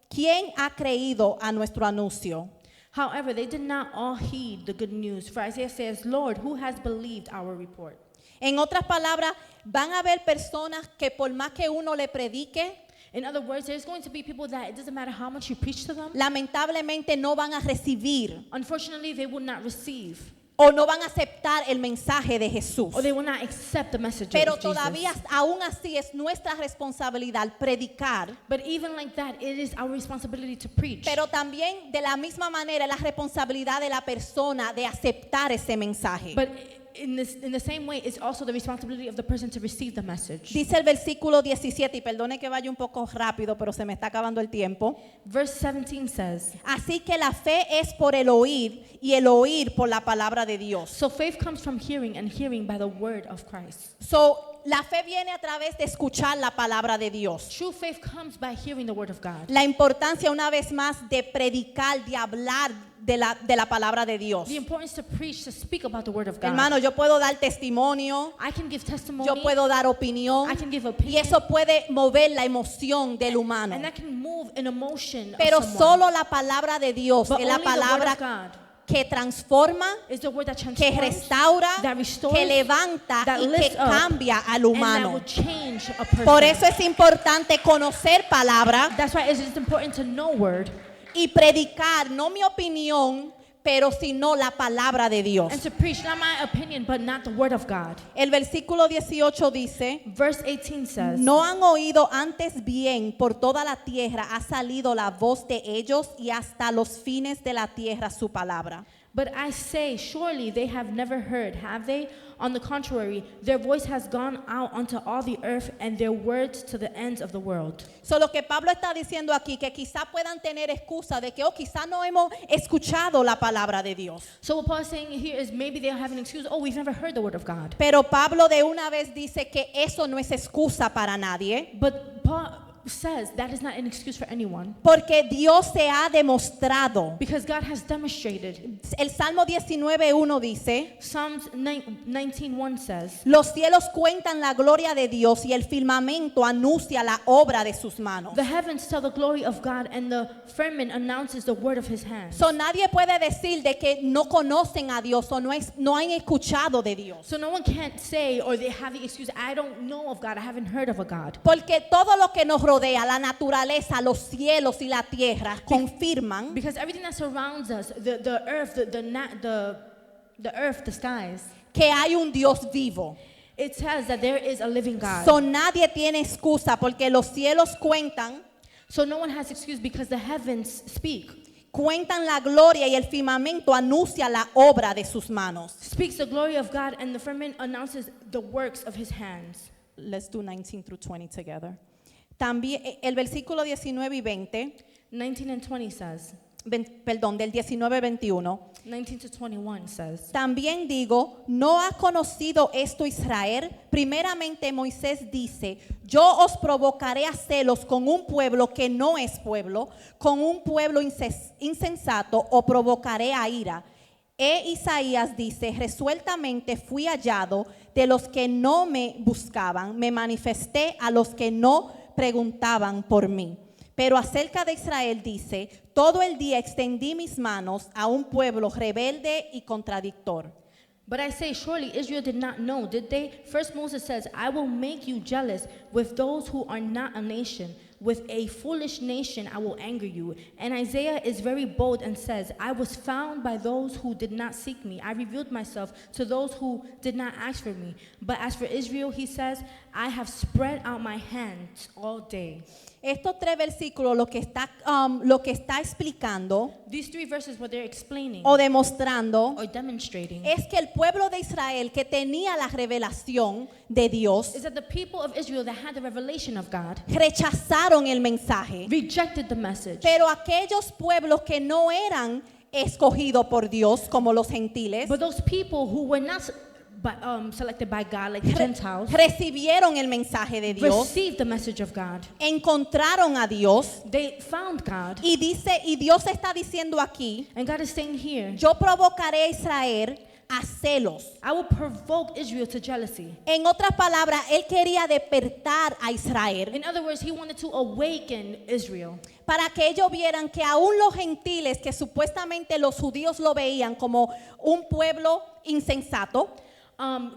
¿quién ha creído a nuestro anuncio? However, they did not all heed the good news. For Isaiah says, Lord, who has believed our report? En otras palabras, van a haber personas que por más que uno le predique, In other words, there's going to be people that it doesn't matter how much you preach to them. lamentablemente no van a recibir Unfortunately, they will not receive o no van a aceptar el mensaje de Jesús. or they will not accept the message Pero of Jesus. todavía, aún así, es nuestra responsabilidad predicar. But even like that, it is our responsibility to preach. Pero también, de la misma manera, es la responsabilidad de la persona de aceptar ese mensaje. But in the same way, it's also the responsibility of the person to receive the message. Dice el versículo 17, y perdone que vaya un poco rápido, pero se me está acabando el tiempo. Verse 17 says, Así que la fe es por el oír y el oír por la palabra de Dios. so faith comes from hearing and hearing by the word of Christ. So, la fe viene a través de escuchar la palabra de Dios. True faith comes by hearing the word of God. La importancia una vez más de predicar, de hablar de la palabra de Dios. The importance to preach, to speak about the word of God. Hermano, yo puedo dar testimonio, I can give testimony. yo puedo dar opinión, I can give y opinion. eso puede mover la emoción del humano. And that can move an emotion Pero of someone. solo la palabra de Dios But es la only the word of palabra God que transforma, is the word that que transforms, restaura, that restores, que levanta that y lifts que up, cambia al and that humano. will change a person. Por eso es importante conocer palabra That's why it's just important to know word y predicar, no mi opinión, pero sino la palabra de Dios. and to preach, not my opinion, but not the word of God. El versículo 18 dice, Verse 18 says, no han oído antes bien, por toda la tierra ha salido la voz de ellos y hasta los fines de la tierra su palabra. But I say, surely they have never heard, have they? On the contrary, their voice has gone out unto all the earth, and their words to the ends of the world. So, lo que Pablo está diciendo aquí, que quizás puedan tener excusa de que, quizás no hemos escuchado la palabra de Dios. So what Paul is saying here is maybe they'll have an excuse, oh, we've never heard the word of God. Pero Pablo de una vez dice que eso no es excusa para nadie. But Paul says that is not an excuse for anyone porque Dios se ha demostrado. because God has demonstrated. El Salmo 19:1 dice, Psalms 19:1 says, los cielos cuentan la gloria de Dios y el firmamento anuncia la obra de sus manos. the heavens tell the glory of God and the firmament announces the word of his hands. So nadie puede decir de que no conocen a Dios o no han escuchado de Dios. So no one can't say, or they have the excuse, I don't know of God, I haven't heard of a God. Porque todo lo que nos rodea, la naturaleza, los cielos y la tierra, confirman Because everything that surrounds us, the earth, the earth, the skies, que hay un Dios vivo. it says that there is a living God. So nadie tiene excusa porque los cielos So no one has excuse because the heavens cuentan la gloria y el firmamento anuncia la obra de sus manos. speaks the glory of God, and the firmament announces the works of his hands. Let's do 19 through 20 together. También el versículo 19 y 20, 19 and 20 says, perdón, del 19 al 21. 19 to 21 says, También digo, ¿no ha conocido esto Israel? Primeramente Moisés dice, yo os provocaré a celos con un pueblo que no es pueblo, con un pueblo insensato, o provocaré a ira. Isaías dice, resueltamente fui hallado de los que no me buscaban, me manifesté a los que no preguntaban por mí. Pero acerca de Israel dice, todo el día extendí mis manos a un pueblo rebelde y contradictor. but I say, surely Israel did not know, did they? First Moses says, I will make you jealous with those who are not a nation. With a foolish nation I will anger you. And Isaiah is very bold and says, I was found by those who did not seek me. I revealed myself to those who did not ask for me. But as for Israel, he says, I have spread out my hands all day. Estos tres versículos lo que está explicando These three verses, what they're explaining o demostrando or demonstrating es que el pueblo de Israel que tenía la revelación de Dios is that the people of Israel that had the revelation of God rechazaron el mensaje, rejected the message. pero aquellos pueblos que no eran escogidos por Dios como los gentiles But those people who were not selected by God, like the Gentiles, recibieron el mensaje de Dios, received the message of God. encontraron a Dios They found God. y Dios está diciendo aquí, And God is saying here, yo provocaré a Israel a celos. I will provoke Israel to jealousy. En otras palabras, él quería despertar a Israel In other words, he wanted to awaken Israel para que ellos vieran que aún los gentiles, que supuestamente los judíos lo veían como un pueblo insensato,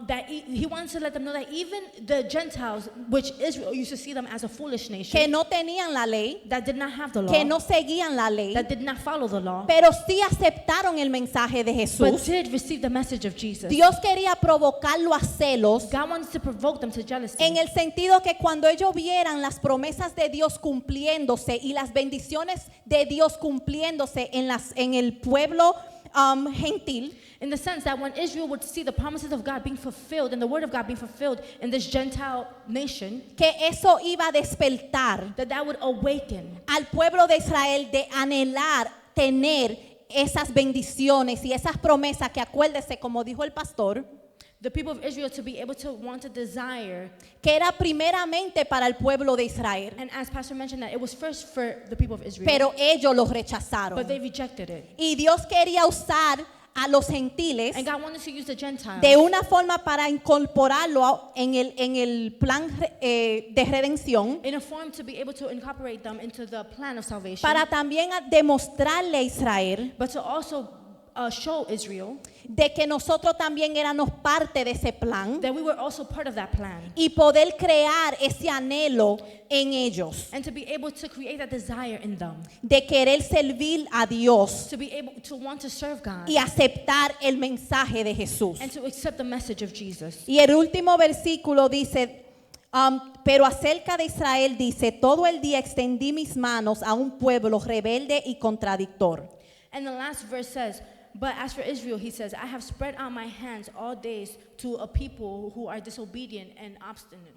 that he wants to let them know that even the Gentiles, which Israel used to see them as a foolish que nation, no tenían la ley, that did not have the law, que no seguían la ley, that did not follow the law, pero sí aceptaron el mensaje de but Jesús. did receive the message of Jesus. Dios quería provocarlo a celos God wanted to provoke them to jealousy. en el sentido que cuando ellos vieran las promesas de Dios cumpliéndose y las bendiciones de Dios cumpliéndose en el pueblo gentil, In the sense that when Israel would see the promises of God being fulfilled and the word of God being fulfilled in this Gentile nation, que eso iba a despertar that would awaken al pueblo de Israel de anhelar tener esas bendiciones y esas promesas que acuérdese, como dijo el pastor, the people of Israel to be able to want to desire. que era primeramente para el pueblo de Israel, And as Pastor mentioned, that it was first for the people of Israel, pero ellos los rechazaron. but they rejected it. Y Dios quería usar a los gentiles And God wanted to use the Gentiles de una forma para incorporarlo en el plan de redención, in a form to be able to incorporate them into the plan of salvation, para también demostrarle a Israel but to also show Israel de que nosotros también éramos parte de ese plan that we were also part of that plan, y poder crear ese anhelo en ellos and to be able to create that desire in them, de querer servir a Dios to be able to want to serve God y aceptar el mensaje de Jesús. and to accept the message of Jesus. Y el último versículo dice, pero acerca de Israel dice, todo el día extendí mis manos a un pueblo rebelde y contradictor. And the last verse says, but as for Israel, he says, I have spread out my hands all days to a people who are disobedient and obstinate.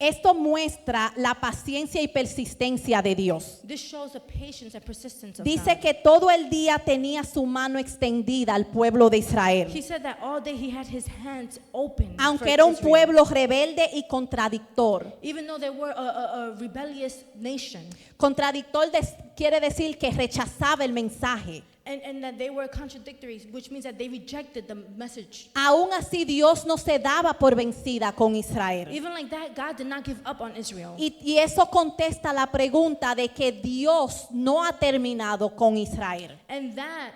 Esto muestra la paciencia y persistencia de Dios. This shows the patience and persistence of Dice God. que todo el día tenía su mano extendida al pueblo de He Israel. said that all day he had his hands open for Aunque era un Israel. pueblo rebelde y contradictor. Even though they were a rebellious nation, Contradictor quiere decir que rechazaba el mensaje. and that they were contradictory, which means that they rejected the message. Aún así Dios no se daba por vencida con Israel. Even like that, God did not give up on Israel. Y eso contesta la pregunta de que Dios no ha terminado con Israel. And that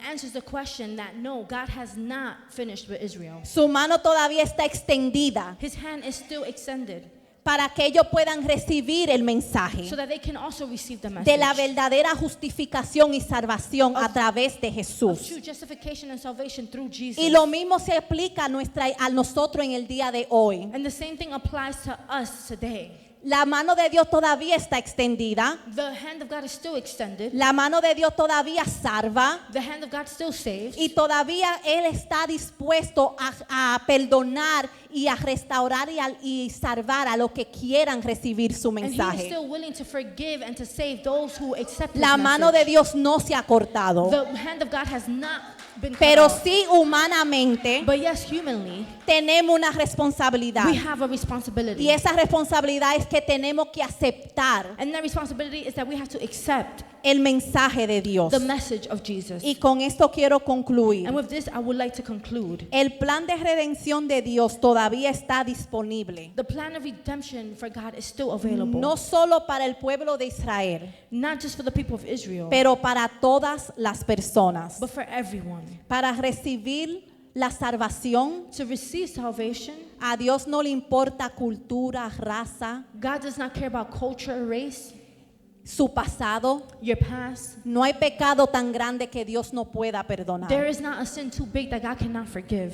answers the question that no, God has not finished with Israel. Su mano todavía está extendida His hand is still extended para que ellos puedan recibir el mensaje so that they can also receive the message de la verdadera justificación y salvación a través de of Jesús. true justification and salvation through Jesus. Y lo mismo se aplica a nosotros en el día de hoy. And the same thing applies to us today. La mano de Dios todavía está extendida. The hand of God is still extended. La mano de Dios todavía salva. The hand of God still saves. Y todavía Él está dispuesto a perdonar y a restaurar y salvar a los que quieran recibir su And he is mensaje. still willing to forgive and to save those who accept his La mano de message. Dios no se ha cortado, The hand of God has not been cut pero off. sí humanamente But yes, humanly, tenemos una responsabilidad. we have a responsibility. Y esa responsabilidad es que tenemos que aceptar And that responsibility is that we have to accept el mensaje de Dios. the message of Jesus. Y con esto quiero concluir. And with this, I would like to conclude. El plan de redención de Dios todavía está disponible. The plan of redemption for God is still available. No solo para el pueblo de Israel, Not just for the people of Israel, pero para todas las personas. but for everyone. Para recibir la salvación, To receive salvation, a Dios no le importa cultura, raza, God does not care about culture, race, su pasado. your past. No hay pecado tan grande que Dios no pueda There perdonar. is not a sin too big that God cannot forgive.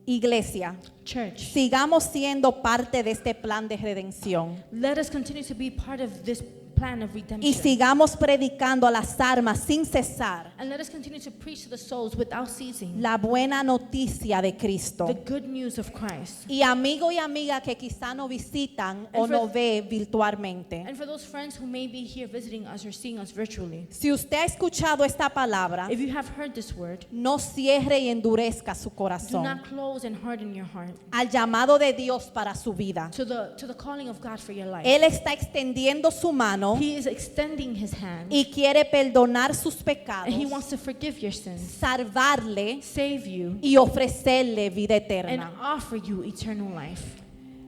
Iglesia, Church, sigamos siendo parte de este plan de redención let us continue to be part of this plan of y redemption. sigamos predicando a las almas sin cesar And let us continue to preach to the souls without ceasing la buena noticia de Cristo. the good news of Christ. Y amigo y amiga que quizá no visitan o And for- no ve virtualmente, And for those friends who may be here visiting us or seeing us virtually, si usted ha escuchado esta palabra, if you have heard this word, no cierre y endurezca su do corazón not close and harden your heart al llamado de Dios para su vida. to the calling of God for your life. Él está extendiendo su mano He is extending his hand y quiere perdonar sus and pecados, he wants to forgive your sins, salvarle save you, y ofrecerle vida and eterna. offer you eternal life.